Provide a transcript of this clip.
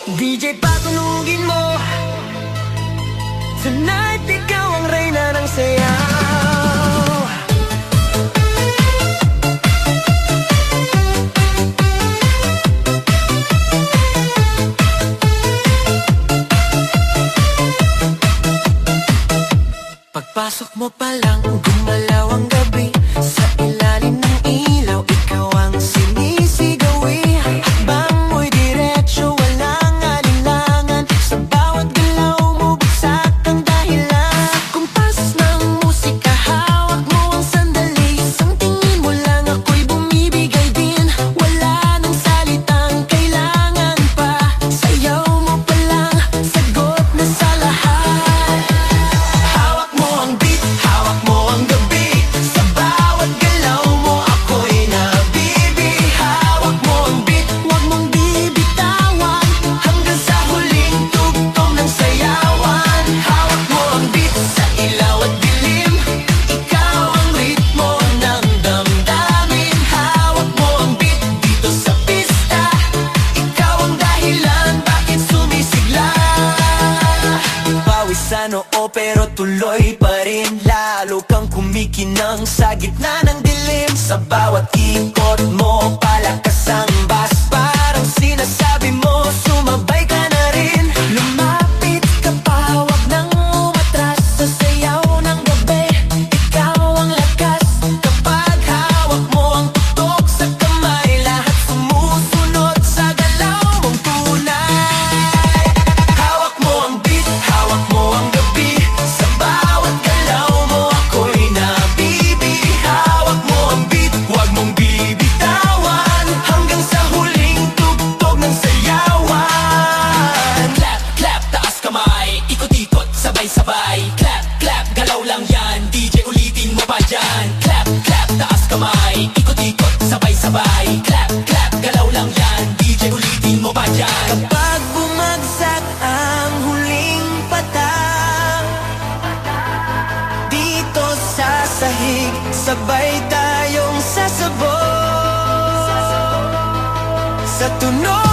DJ patunugin mo. Tonight ikaw ang reyna ng sayaw. Pagpasok mo pa lang, gumalaw ang gabi. Sa ilalim ng ilaw, ikaw ang sinisigawi. Hakbang mo'y diretso, walang alinlangan. Sa bawat galaw mo, bagsak ang dahilan. Kumpas ng musika, hawak mo ang sandali. Isang tingin mo lang, ako'y bumibigay din. Wala nang salitang kailangan pa. Sayaw mo pa lang, sagot na sa lahat. Hawak mo ang beat, hawak mo ang gabi. Sa bawat galaw mo, ako'y nabibi. Hawak mo ang beat, huwag mong bibitawan. Hanggang sa huling tugtog ng sayawan. Hawak mo ang beat, sa ilaw at dilim. Ikaw ang ritmo ng damdamin. Hawak mo ang beat, dito sa pista. Ikaw ang dahilan, bakit sumisigla. Pawis sa noo pero tuloy pa rin. Lalo kang kumikinang sa gitna ng dilim. Sa bawat ikot mo, palakas ang bass. Parang sinasabi mo, sumabay ka na rin. Lumapit ka pa, wag nang umatras. Sa sayaw ng gabi, ikaw ang lakas. Kapag hawak mo ang tutok sa kamay, lahat sumusunod sa galaw mong tunay. Hawak mo ang beat, hawak mo ang gabi. Sa bawat galaw mo, ako'y nabibi. Hawak mo ang beat, huwag mong bibitawan. Hanggang sa huling tugtog ng sayawan. Clap, clap, taas kamay, ikot-ikot, sabay-sabay. Clap, clap, galaw lang yan, DJ ulitin mo pa dyan. Clap, clap, taas kamay, ikot-ikot, sabay-sabay. Clap, clap, galaw lang yan, DJ ulitin mo pa dyan. Kapag bumagsak ang huling patang, dito sa sahig, sabay tayong sasabog sa tunog